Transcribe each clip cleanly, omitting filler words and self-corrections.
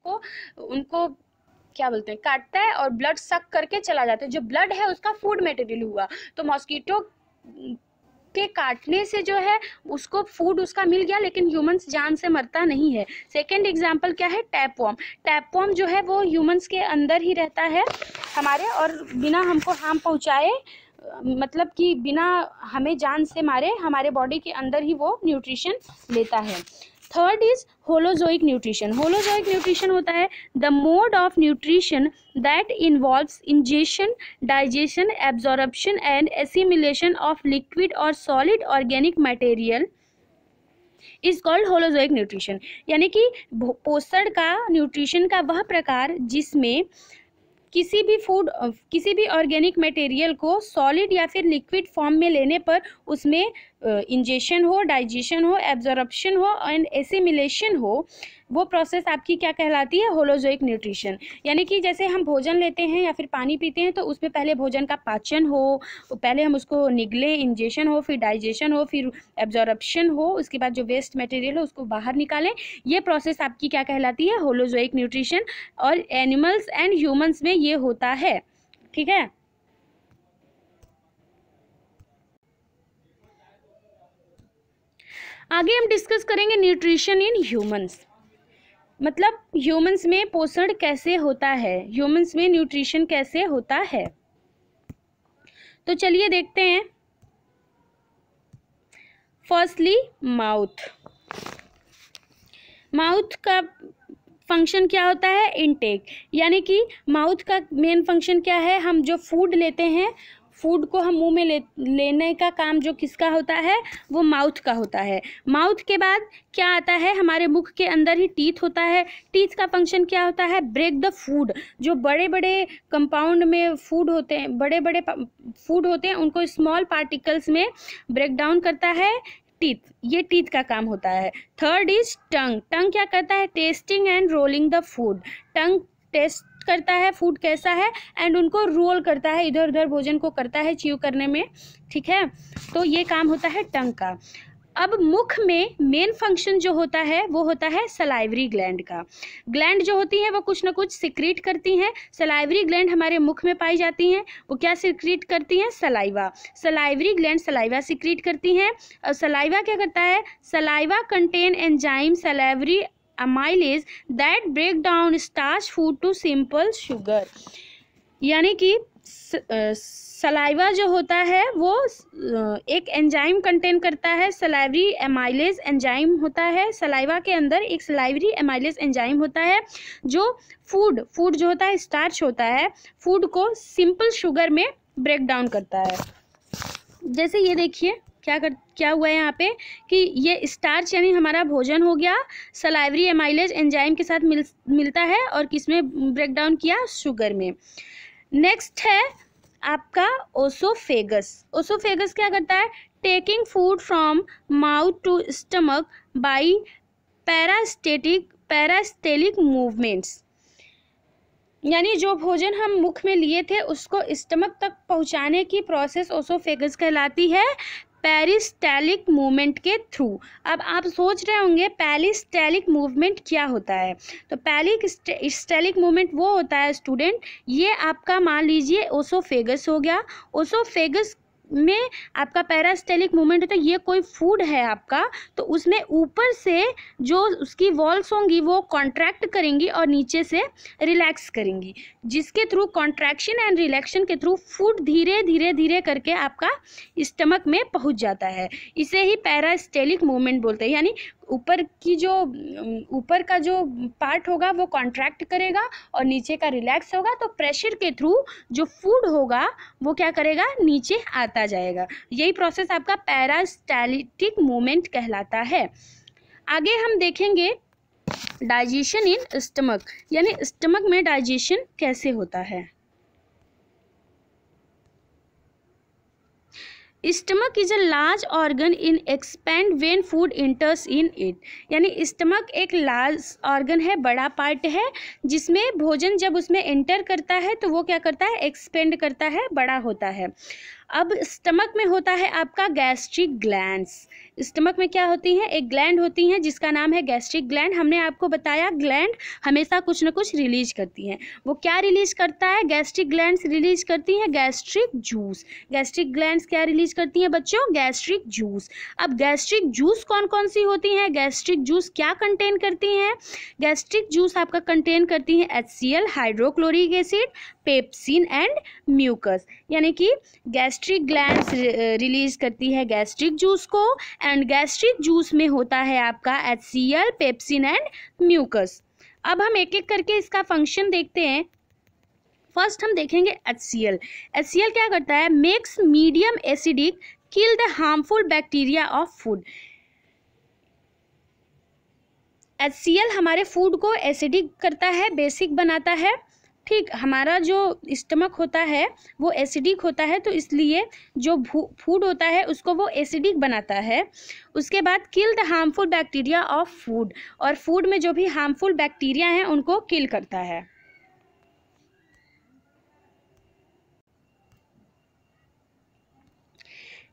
को उनको क्या बोलते हैं, काटता है और ब्लड सक करके चला जाता है। जो ब्लड है उसका फूड मटेरियल हुआ, तो मॉस्किटो के काटने से जो है उसको फूड उसका मिल गया, लेकिन ह्यूमंस जान से मरता नहीं है। सेकेंड एग्जाम्पल क्या है, टैपवॉर्म। टैपवॉर्म जो है वो ह्यूमंस के अंदर ही रहता है हमारे, और बिना हमको हार्म पहुंचाए, मतलब कि बिना हमें जान से मारे हमारे बॉडी के अंदर ही वो न्यूट्रिशन लेता है। Third is holozoic nutrition. Holozoic nutrition होता है the mode of nutrition that involves ingestion, digestion, absorption and assimilation of liquid और solid organic material is called holozoic nutrition. यानी कि पोषण का, न्यूट्रिशन का वह प्रकार जिसमें किसी भी ऑर्गेनिक मटेरियल को सॉलिड या फिर लिक्विड फॉर्म में लेने पर उसमें इंजेशन हो, डाइजेशन हो, एब्जॉर्प्शन हो एंड एसिमिलेशन हो, वो प्रोसेस आपकी क्या कहलाती है, होलोजोइक न्यूट्रिशन। यानी कि जैसे हम भोजन लेते हैं या फिर पानी पीते हैं तो उसमें पहले भोजन का पाचन हो, पहले हम उसको निगले, इंजेशन हो, फिर डाइजेशन हो, फिर एब्जॉर्प्शन हो, उसके बाद जो वेस्ट मटेरियल हो उसको बाहर निकालें। ये प्रोसेस आपकी क्या कहलाती है, होलोजोइक न्यूट्रिशन। और एनिमल्स एंड ह्यूमंस में ये होता है, ठीक है। आगे हम डिस्कस करेंगे न्यूट्रिशन इन ह्यूमंस, मतलब ह्यूमंस में पोषण कैसे होता है, ह्यूमंस में न्यूट्रिशन कैसे होता है। तो चलिए देखते हैं। Firstly mouth. माउथ का फंक्शन क्या होता है, इनटेक। यानी कि माउथ का मेन फंक्शन क्या है, हम जो फूड लेते हैं, फूड को हम मुंह में लेने का काम जो किसका होता है, वो माउथ का होता है। माउथ के बाद क्या आता है, हमारे मुख के अंदर ही टीथ होता है। टीथ का फंक्शन क्या होता है, ब्रेक द फूड। जो बड़े बड़े कंपाउंड में फूड होते हैं, बड़े बड़े फूड होते हैं, उनको स्मॉल पार्टिकल्स में ब्रेक डाउन करता है टीथ, ये टीथ का काम होता है। Third is tongue. टंग क्या करता है, tasting and rolling the food. Tongue taste करता है फूड कैसा है एंड उनको रोल करता है, इधर उधर भोजन को करता है च्यू करने में, ठीक है। तो ये काम होता है टंग का। अब मुख में मेन फंक्शन जो होता है वो होता है सलाइवरी ग्लैंड का। ग्लैंड जो होती है वो कुछ ना कुछ सिक्रीट करती हैं। सलाइवरी ग्लैंड हमारे मुख में पाई जाती हैं, वो क्या सिक्रीट करती हैं, saliva. Salivary gland saliva secrete करती हैं। और सलाइवा क्या करता है, saliva contain enzyme salivary amylase that break down starch food to simple sugar। यानी कि सलाइवा जो होता है वो एक एंजाइम कंटेन करता है, सलाइवरी एमाइलेज एंजाइम होता है। सलाइवा के अंदर एक सलाइवरी एमाइलेज एंजाइम होता है जो फूड जो होता है, स्टार्च होता है, फूड को सिंपल शुगर में ब्रेक डाउन करता है। जैसे ये देखिए क्या हुआ है यहाँ पे कि ये स्टार्च यानी हमारा भोजन हो गया, सलाइवरी एमाइलेज एंजाइम के साथ मिलता है और किसमें ब्रेक डाउन किया, शुगर में। नेक्स्ट है आपका ओसोफेगस। ओसोफेगस क्या करता है, taking food from mouth to stomach by peristaltic movements. यानी जो भोजन हम मुख में लिए थे उसको स्टमक तक पहुंचाने की प्रोसेस ओसोफेगस कहलाती है, पेरिस्टेलिक मूवमेंट के थ्रू। अब आप सोच रहे होंगे पेरिस्टेलिक मूवमेंट क्या होता है, तो पेरिस्टेलिक मूवमेंट वो होता है स्टूडेंट, ये आपका मान लीजिए ओसोफेगस हो गया। ओसोफेगस में आपका पैरास्टेलिक मूवमेंट होता है, ये कोई फूड है आपका, तो उसमें ऊपर से जो उसकी वॉल्स होंगी वो कॉन्ट्रैक्ट करेंगी और नीचे से रिलैक्स करेंगी, जिसके थ्रू कॉन्ट्रैक्शन एंड रिलैक्शन के थ्रू फूड धीरे धीरे धीरे करके आपका स्टमक में पहुंच जाता है। इसे ही पैरास्टेलिक मूवमेंट बोलते हैं। यानी ऊपर का जो पार्ट होगा वो कॉन्ट्रैक्ट करेगा और नीचे का रिलैक्स होगा, तो प्रेशर के थ्रू जो फूड होगा वो क्या करेगा, नीचे आता जाएगा। यही प्रोसेस आपका पैरास्टेलिक मूवमेंट कहलाता है। आगे हम देखेंगे डाइजेशन इन स्टमक, यानी स्टमक में डाइजेशन कैसे होता है। Stomach is a large organ in expand when food इंटर्स in it. यानी स्टमक एक लार्ज ऑर्गन है, बड़ा पार्ट है, जिसमें भोजन जब उसमें एंटर करता है तो वो क्या करता है, एक्सपेंड करता है, बड़ा होता है। अब स्टमक में होता है आपका गैस्ट्रिक ग्लैंड्स। स्टमक में क्या होती हैं, एक ग्लैंड होती हैं जिसका नाम है गैस्ट्रिक ग्लैंड। हमने आपको बताया ग्लैंड हमेशा कुछ ना कुछ रिलीज करती हैं। वो क्या रिलीज करता है, गैस्ट्रिक ग्लैंड्स रिलीज करती हैं गैस्ट्रिक जूस। गैस्ट्रिक ग्लैंड्स क्या रिलीज करती हैं बच्चों, गैस्ट्रिक जूस। अब गैस्ट्रिक जूस कौन कौन सी होती हैं, गैस्ट्रिक जूस क्या कंटेन करती हैं, गैस्ट्रिक जूस आपका कंटेन करती हैं HCl, hydrochloric acid, pepsin and mucus. यानी कि गैस्ट्रिक ग्लैंड्स रिलीज करती है गैस्ट्रिक जूस को, एंड गैस्ट्रिक जूस में होता है आपका HCl, पेप्सिन एंड म्यूकस। अब हम एक एक करके इसका फंक्शन देखते हैं। फर्स्ट हम देखेंगे HCl। HCl क्या करता है, makes medium acidic, kill the harmful bacteria of food. HCl हमारे फूड को एसिडिक करता है, बेसिक बनाता है। ठीक, हमारा जो स्टमक होता है वो एसिडिक होता है, तो इसलिए जो फूड होता है उसको वो एसिडिक बनाता है। उसके बाद kill the harmful bacteria of food, और फूड में जो भी हार्मफुल बैक्टीरिया हैं उनको किल करता है।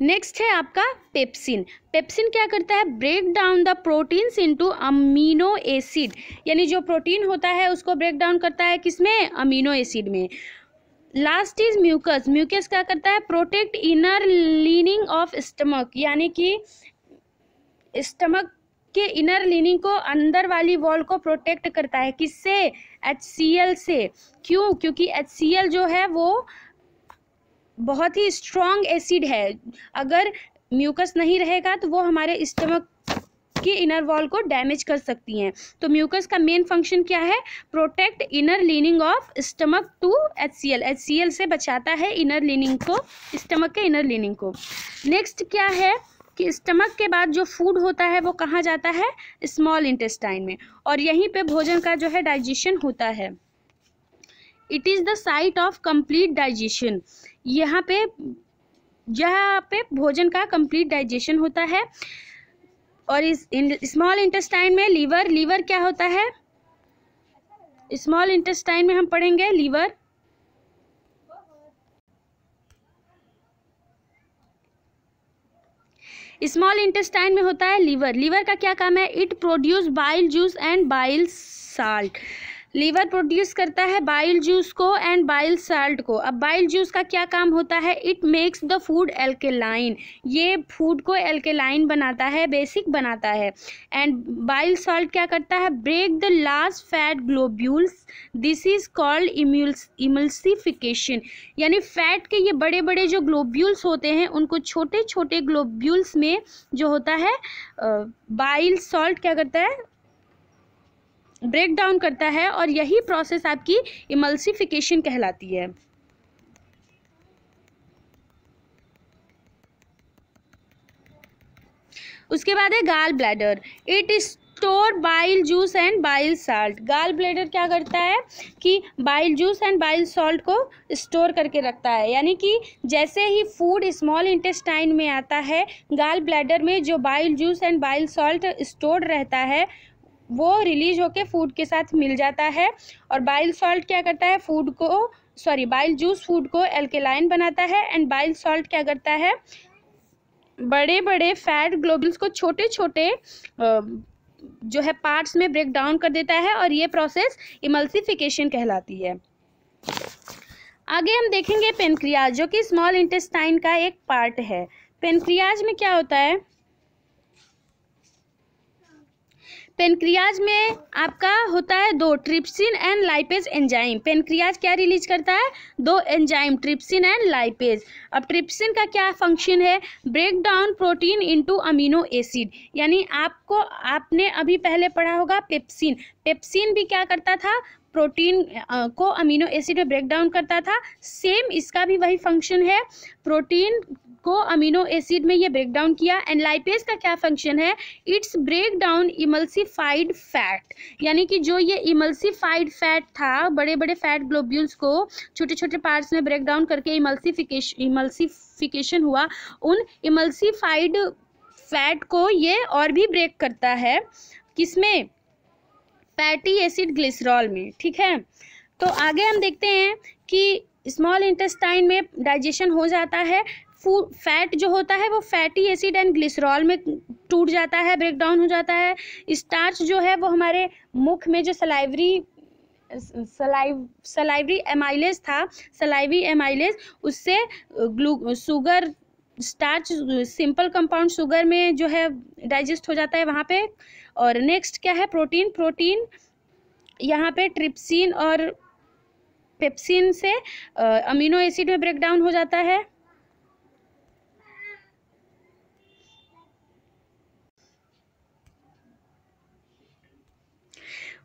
नेक्स्ट है आपका पेप्सिन। पेप्सिन क्या करता है, break down the proteins into amino acid. यानी जो प्रोटीन होता है उसको ब्रेक डाउन करता है किसमें, अमीनो एसिड में। Last is mucus. म्यूकस क्या करता है, protect inner lining of stomach. यानी कि स्टमक के इनर लीनिंग को, अंदर वाली वॉल को प्रोटेक्ट करता है, किससे, HCl से। क्यों, क्योंकि HCl जो है वो बहुत ही स्ट्रॉन्ग एसिड है। अगर म्यूकस नहीं रहेगा तो वो हमारे स्टमक की इनर वॉल को डैमेज कर सकती हैं। तो म्यूकस का मेन फंक्शन क्या है, protect inner lining of stomach to HCl। HCl से बचाता है इनर लीनिंग को, स्टमक के इनर लीनिंग को। नेक्स्ट क्या है कि स्टमक के बाद जो फूड होता है वो कहाँ जाता है, स्मॉल इंटेस्टाइन में, और यहीं पे भोजन का जो है डाइजेशन होता है। It is the site of complete digestion. यहाँ पे भोजन का कंप्लीट डाइजेशन होता है। और इस स्मॉल इंटेस्टाइन में लीवर क्या होता है, स्मॉल इंटेस्टाइन में हम पढ़ेंगे लीवर। स्मॉल इंटेस्टाइन में होता है लीवर। लीवर का क्या काम है, it produce bile juice and bile salt. Liver produce करता है बाइल जूस को एंड बाइल साल्ट को। अब बाइल जूस का क्या काम होता है, it makes the food alkaline. ये फूड को एल्केलाइन बनाता है, बेसिक बनाता है। एंड बाइल साल्ट क्या करता है, break the large fat globules, this is called emulsification. यानी फैट के ये बड़े बड़े जो ग्लोब्यूल्स होते हैं उनको छोटे छोटे ग्लोब्यूल्स में जो होता है बाइल साल्ट क्या करता है, ब्रेक डाउन करता है, और यही प्रोसेस आपकी इमल्सिफिकेशन कहलाती है। उसके बाद है gall bladder. It store bile juice and bile salt. Gall bladder क्या करता है कि bile juice and bile salt को स्टोर करके रखता है। यानी कि जैसे ही फूड स्मॉल इंटेस्टाइन में आता है, गाल ब्लैडर में जो bile juice and bile salt stored रहता है वो रिलीज होके फूड के साथ मिल जाता है। और बाइल सॉल्ट क्या करता है, बाइल जूस फूड को एल्केलाइन बनाता है, एंड बाइल सॉल्ट क्या करता है, बड़े बड़े फैट ग्लोब्यूल्स को छोटे छोटे जो है पार्ट्स में ब्रेक डाउन कर देता है, और ये प्रोसेस इमल्सिफिकेशन कहलाती है। आगे हम देखेंगे पेनक्रियाज, जो कि स्मॉल इंटेस्टाइन का एक पार्ट है। पेनक्रियाज में क्या होता है, पेनक्रियाज में आपका होता है दो, trypsin and lipase enzyme. Pancreas क्या रिलीज करता है, दो एंजाइम, ट्रिप्सिन एंड लाइपेज। अब ट्रिप्सिन का क्या फंक्शन है, break down protein into amino acid. यानी आपने अभी पहले पढ़ा होगा पेप्सिन। पेप्सिन भी क्या करता था, प्रोटीन को अमीनो एसिड में ब्रेक डाउन करता था। सेम इसका भी वही फंक्शन है, प्रोटीन को अमीनो एसिड में ये ब्रेक डाउन किया। एंड लाइपेज का क्या फंक्शन है, it's break down emulsified fat. यानी कि जो ये इमल्सिफाइड फैट था, बड़े बड़े फैट ग्लोब्यूल्स को छोटे छोटे पार्ट्स में ब्रेक डाउन करके इमल्सिफिकेशन हुआ, उन इमल्सिफाइड फैट को ये और भी ब्रेक करता है, किसमें, फैटी एसिड ग्लिसरॉल में। ठीक है, तो आगे हम देखते हैं कि स्मॉल इंटेस्टाइन में डाइजेशन हो जाता है, फूड फैट जो होता है वो फैटी एसिड एंड ग्लिसरॉल में टूट जाता है, ब्रेक डाउन हो जाता है। स्टार्च जो है वो हमारे मुख में जो सलाइवरी एमाइलेज था, सलाइवी एमाइलेज, उससे sugar starch simple compound sugar में जो है डाइजेस्ट हो जाता है वहाँ पे। और नेक्स्ट क्या है, प्रोटीन। प्रोटीन यहाँ पे ट्रिप्सिन और पेप्सिन से अमीनो एसिड में ब्रेक डाउन हो जाता है।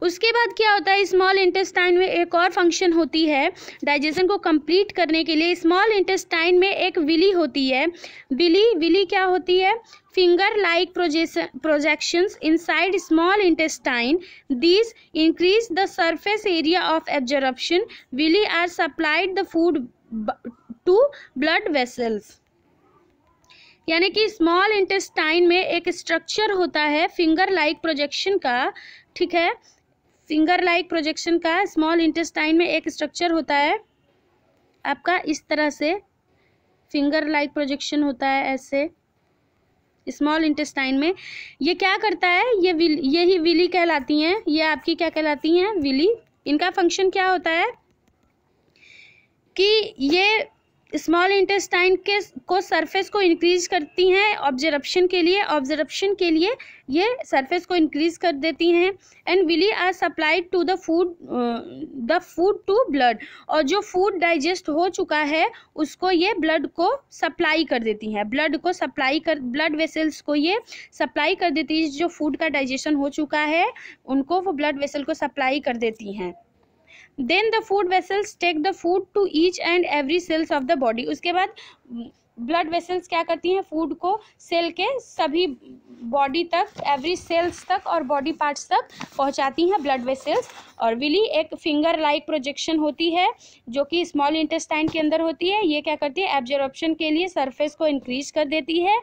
उसके बाद क्या होता है, स्मॉल इंटेस्टाइन में एक और फंक्शन होती है डाइजेशन को कंप्लीट करने के लिए। स्मॉल इंटेस्टाइन में एक विली होती है। विली क्या होती है, finger like projections inside small intestine, these increase the surface area of absorption. Villi are supplied the food to blood vessels. यानी कि स्मॉल इंटेस्टाइन में एक स्ट्रक्चर होता है फिंगर लाइक प्रोजेक्शन का, ठीक है, फिंगर लाइक प्रोजेक्शन का स्मॉल इंटेस्टाइन में एक स्ट्रक्चर होता है आपका, इस तरह से फिंगर लाइक प्रोजेक्शन होता है ऐसे स्मॉल इंटेस्टाइन में। ये क्या करता है, यही विली कहलाती हैं, ये आपकी क्या कहलाती हैं, विली। इनका फंक्शन क्या होता है कि ये स्मॉल इंटेस्टाइन को सरफेस को इंक्रीज करती हैं ऑब्जर्प्शन के लिए ये सरफेस को इंक्रीज कर देती हैं। And villi are supplied to the food to blood, और जो फूड डाइजेस्ट हो चुका है उसको ये ब्लड को सप्लाई कर देती हैं, ब्लड वेसल्स को ये सप्लाई कर देती है। जो फूड का डाइजेशन हो चुका है उनको वो ब्लड वेसल को सप्लाई कर देती हैं। Then the food vessels take the food to each and every cells of the body। उसके बाद ब्लड वेसल्स क्या करती हैं, फूड को सेल के सभी बॉडी तक, एवरी सेल्स तक और बॉडी पार्ट्स तक पहुंचाती हैं ब्लड वेसल्स। और विली एक फिंगर लाइक प्रोजेक्शन होती है जो कि स्मॉल इंटेस्टाइन के अंदर होती है। ये क्या करती है, एब्जॉर्प्शन के लिए सरफेस को इंक्रीज कर देती है।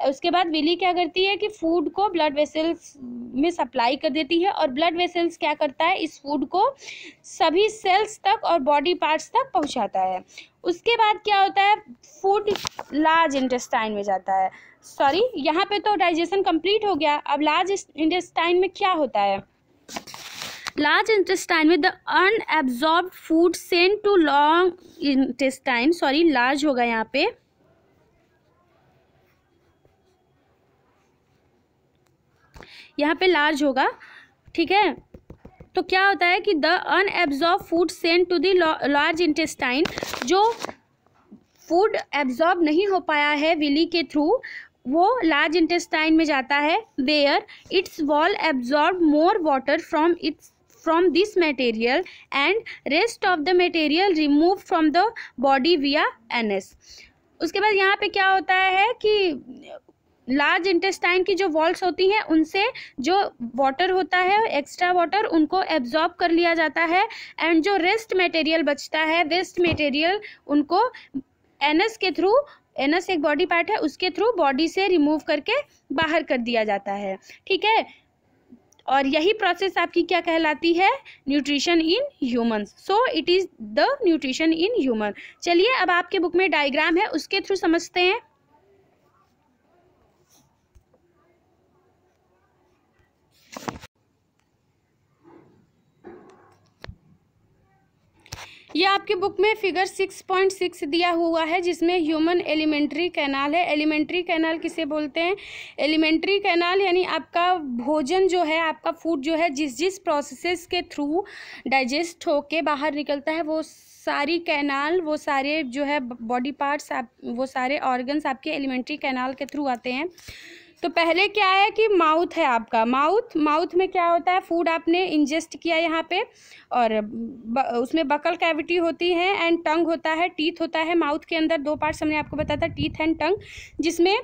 उसके बाद विली क्या करती है कि फूड को ब्लड वेसल्स में सप्लाई कर देती है, और ब्लड वेसल्स क्या करता है, इस फूड को सभी सेल्स तक और बॉडी पार्ट्स तक पहुँचाता है। उसके बाद क्या होता है, फूड लार्ज इंटेस्टाइन में जाता है। सॉरी, यहाँ पे तो डाइजेशन कंप्लीट हो गया। अब लार्ज इंटेस्टाइन में क्या होता है, लार्ज इंटेस्टाइन में the unabsorbed food sent to long intestine, sorry large होगा यहाँ पे, लार्ज होगा, ठीक है। तो क्या होता है कि the unabsorb food sent to the large intestine, जो फूड एब्जॉर्ब नहीं हो पाया है विली के थ्रू वो लार्ज इंटेस्टाइन में जाता है। There its wall absorb more water from this material and rest of the material remove from the body via anus. उसके बाद यहाँ पे क्या होता है कि लार्ज इंटेस्टाइन की जो वॉल्स होती हैं उनसे जो वाटर होता है, एक्स्ट्रा वाटर, उनको एब्जॉर्ब कर लिया जाता है। एंड जो रेस्ट मटेरियल बचता है, वेस्ट मटेरियल, उनको एनएस के थ्रू, एनएस एक बॉडी पार्ट है, उसके थ्रू बॉडी से रिमूव करके बाहर कर दिया जाता है, ठीक है। और यही प्रोसेस आपकी क्या कहलाती है, nutrition in humans. So it is the nutrition in human. चलिए अब आपके बुक में डायग्राम है उसके थ्रू समझते हैं। ये आपके बुक में फिगर 6.6 दिया हुआ है जिसमें ह्यूमन एलिमेंट्री कैनाल है। एलिमेंट्री कैनाल किसे बोलते हैं, एलिमेंट्री कैनाल यानी आपका भोजन जो है, आपका फूड जो है, जिस प्रोसेसेस के थ्रू डाइजेस्ट होके बाहर निकलता है वो सारी कैनाल, वो सारे जो है बॉडी पार्ट्स, वो सारे ऑर्गन्स आपके एलिमेंट्री कैनाल के थ्रू आते हैं। तो पहले क्या है कि माउथ है आपका, माउथ में क्या होता है, फूड आपने इंजेस्ट किया यहाँ पे, और उसमें बकल कैविटी होती है एंड टंग होता है, टीथ होता है। माउथ के अंदर दो पार्ट्स हमने आपको बताया था, टीथ एंड टंग, जिसमें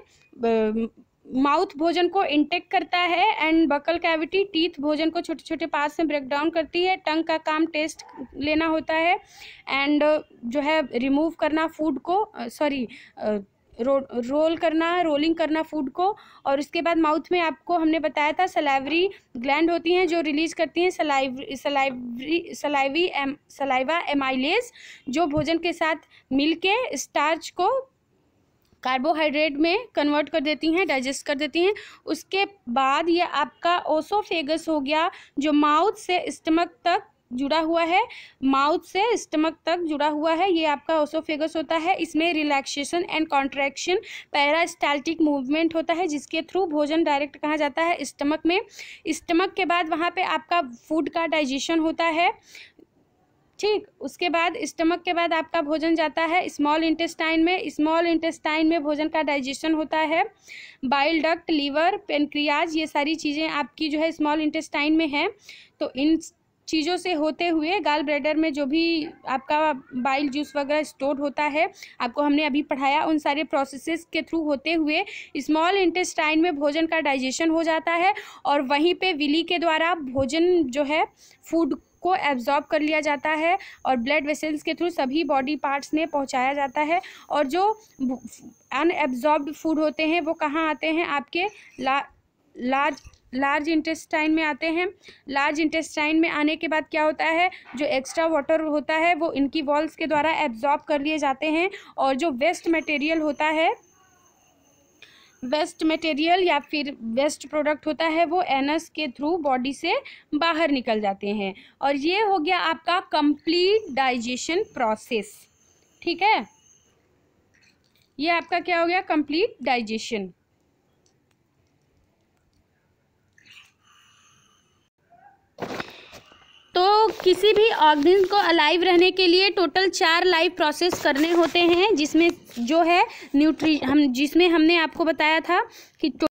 माउथ भोजन को इंटेक करता है एंड बकल कैविटी, टीथ भोजन को छोटे छोटे पार्ट्स में ब्रेक डाउन करती है। टंग का काम टेस्ट लेना होता है एंड जो है रिमूव करना फूड को, रोलिंग करना फूड को, और उसके बाद माउथ में आपको हमने बताया था सलाइवरी ग्लैंड होती हैं जो रिलीज करती हैं सलाइवा एमाइलेज, जो भोजन के साथ मिलके स्टार्च को कार्बोहाइड्रेट में कन्वर्ट कर देती हैं, डाइजेस्ट कर देती हैं। उसके बाद ये आपका ओसोफेगस हो गया, जो माउथ से स्टमक तक जुड़ा हुआ है, ये आपका ओसोफेगस होता है। इसमें relaxation and contraction peristaltic movement होता है, जिसके थ्रू भोजन डायरेक्ट कहाँ जाता है, स्टमक में। स्टमक के बाद वहाँ पे आपका फूड का डाइजेशन होता है, ठीक। उसके बाद स्टमक के बाद आपका भोजन जाता है स्मॉल इंटेस्टाइन में भोजन का डाइजेशन होता है। बाइल डक्ट, लीवर, पेनक्रियाज, ये सारी चीज़ें आपकी जो है स्मॉल इंटेस्टाइन में हैं। तो इन चीज़ों से होते हुए गाल ब्लैडर में जो भी आपका बाइल जूस वगैरह स्टोर होता है, आपको हमने अभी पढ़ाया, उन सारे प्रोसेसेस के थ्रू होते हुए स्मॉल इंटेस्टाइन में भोजन का डाइजेशन हो जाता है, और वहीं पे विली के द्वारा भोजन जो है फूड को एब्जॉर्ब कर लिया जाता है, और ब्लड वेसल्स के थ्रू सभी बॉडी पार्ट्स में पहुंचाया जाता है। और जो अनएब्जॉर्ब्ड फूड होते हैं वो कहाँ आते हैं, आपके लार्ज इंटेस्टाइन में आते हैं। लार्ज इंटेस्टाइन में आने के बाद क्या होता है, जो एक्स्ट्रा वाटर होता है वो इनकी वॉल्स के द्वारा एब्जॉर्ब कर लिए जाते हैं, और जो वेस्ट मटेरियल या फिर वेस्ट प्रोडक्ट होता है वो एनस के थ्रू बॉडी से बाहर निकल जाते हैं। और ये हो गया आपका कंप्लीट डाइजेशन प्रोसेस, ठीक है। ये आपका क्या हो गया, कंप्लीट डाइजेशन। तो किसी भी ऑर्गेनिज्म को अलाइव रहने के लिए टोटल 4 लाइफ प्रोसेस करने होते हैं, जिसमें जो है जिसमें हमने आपको बताया था कि